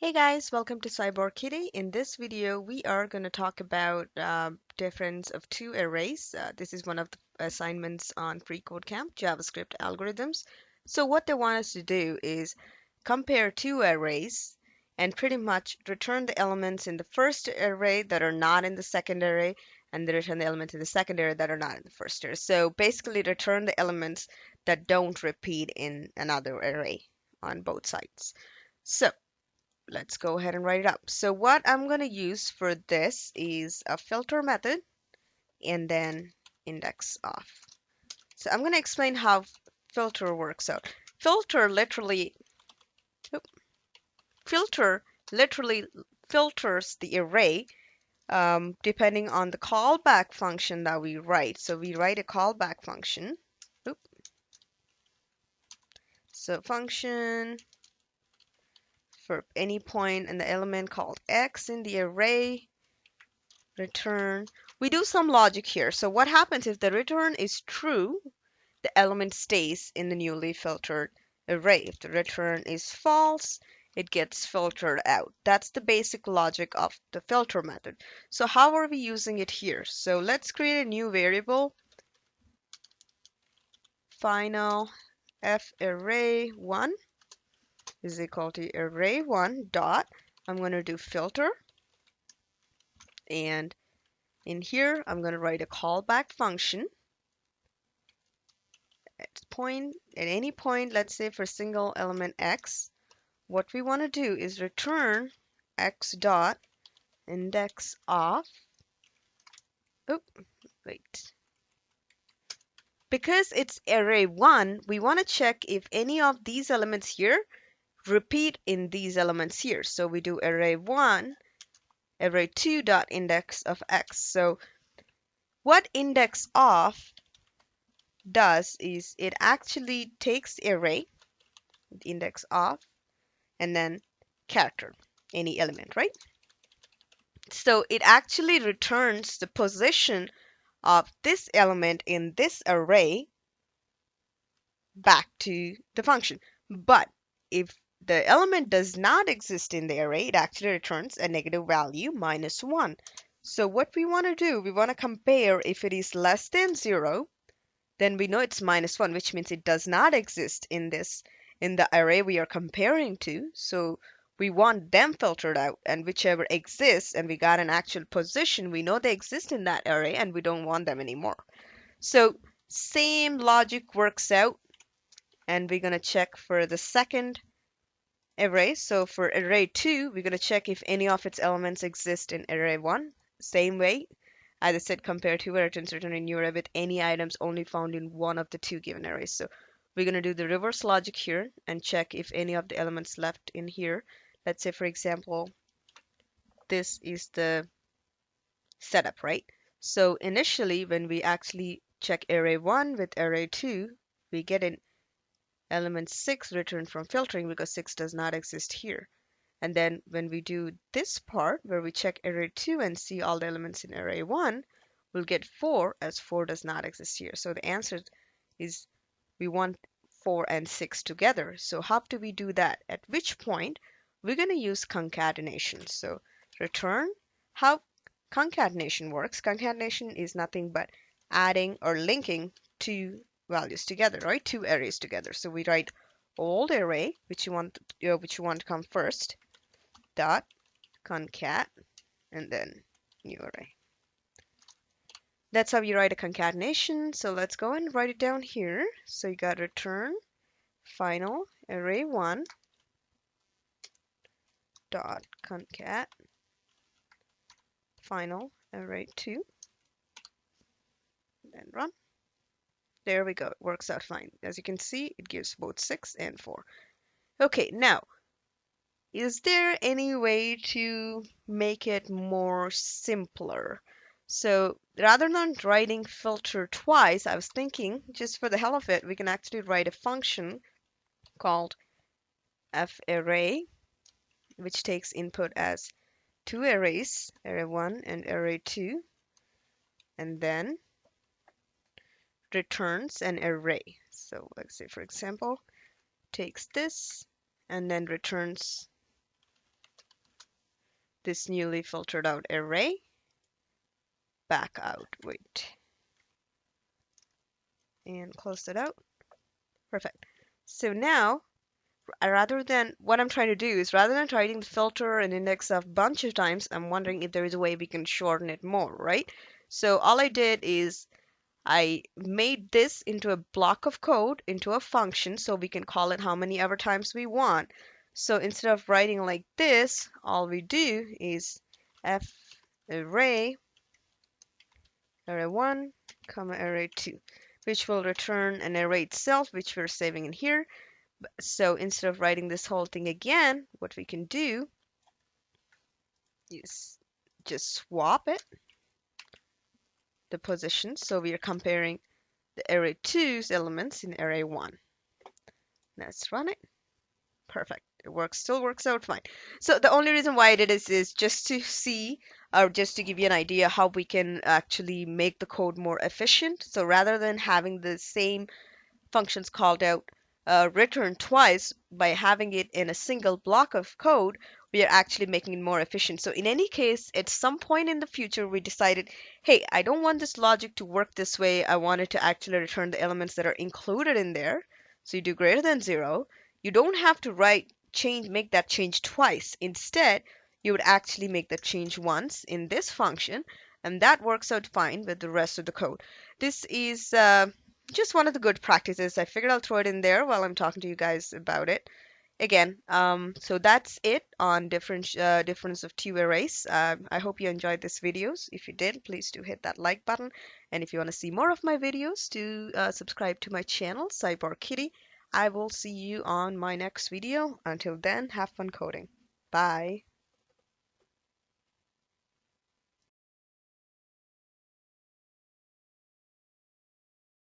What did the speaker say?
Hey guys, welcome to Cyborg Kitty. In this video, we are going to talk about difference of two arrays. This is one of the assignments on FreeCodeCamp, JavaScript algorithms. So what they want us to do is compare two arrays and pretty much return the elements in the first array that are not in the second array, and then return the elements in the second array that are not in the first array. So basically return the elements that don't repeat in another array on both sides. So let's go ahead and write it up. So what I'm going to use for this is a filter method and then index off. So I'm going to explain how filter works out. Filter literally, oop, filter literally filters the array depending on the callback function that we write. So we write a callback function. Oop. So function for any point in the element called x in the array return. We do some logic here. So what happens if the return is true, the element stays in the newly filtered array. If the return is false, it gets filtered out. That's the basic logic of the filter method. So how are we using it here? So let's create a new variable, final f array1 is equal to array1 dot. I'm going to do filter, and in here I'm going to write a callback function at any point, let's say for single element x, what we want to do is return x dot index of, oh, wait. Because it's array 1, we want to check if any of these elements here repeat in these elements here. So we do array 1, array 2 dot index of x. So what index of does is it actually takes array, index of, and then character, any element, right? So it actually returns the position of this element in this array back to the function. But if the element does not exist in the array, it actually returns a negative value, -1. So what we want to do, we want to compare if it is less than 0, then we know it's -1, which means it does not exist in the array we are comparing to. So we want them filtered out, and whichever exists and we got an actual position, we know they exist in that array and we don't want them anymore. So same logic works out, and we're going to check for the second array. So for array 2, we're going to check if any of its elements exist in array 1. Same way, as I said, compare two returns return a new array with any items only found in one of the two given arrays. So we're going to do the reverse logic here and check if any of the elements left in here. Let's say, for example, this is the setup, right? So initially, when we actually check array 1 with array 2, we get an element 6 returned from filtering because 6 does not exist here. And then when we do this part where we check array 2 and see all the elements in array 1, we'll get 4 as 4 does not exist here. So the answer is we want 4 and 6 together. So how do we do that? At which point we're going to use concatenation. So return how concatenation works. Concatenation is nothing but adding or linking two values together, right? Two arrays together. So we write old array, which you want to come first, dot concat, and then new array. That's how you write a concatenation. So let's go and write it down here. So you got return final array1 dot concat final array2, and run. There we go. It works out fine. As you can see, it gives both 6 and 4. Okay, now, is there any way to make it more simpler? So rather than writing filter twice, I was thinking, just for the hell of it, we can actually write a function called farray, which takes input as two arrays, array 1 and array 2, and then returns an array. So let's say, for example, takes this and then returns this newly filtered out array back out. Wait. And close it out. Perfect. So now, rather than what I'm trying to do is rather than trying to filter an index a bunch of times, I'm wondering if there is a way we can shorten it more, right? So all I did is I made this into a block of code, into a function, so we can call it how many ever times we want. So instead of writing like this, all we do is f array array1, comma array2, which will return an array itself, which we're saving in here. So instead of writing this whole thing again, what we can do is just swap it, the position. So we are comparing the array2's elements in array1. Let's run it. Perfect. It works, still works out fine. So the only reason why I did this is just to see, or just to give you an idea how we can actually make the code more efficient. So rather than having the same functions called out return twice, by having it in a single block of code, we are actually making it more efficient. So in any case, at some point in the future, we decided, hey, I don't want this logic to work this way. I want it to actually return the elements that are included in there. So you do greater than 0. You don't have to make that change twice. Instead, you would actually make that change once in this function, and that works out fine with the rest of the code. This is just one of the good practices. I figured I'll throw it in there while I'm talking to you guys about it. Again, so that's it on difference of two arrays. I hope you enjoyed this videos. If you did, please do hit that like button. And if you want to see more of my videos, do subscribe to my channel, Cyborg Kitty. I will see you on my next video. Until then, have fun coding. Bye.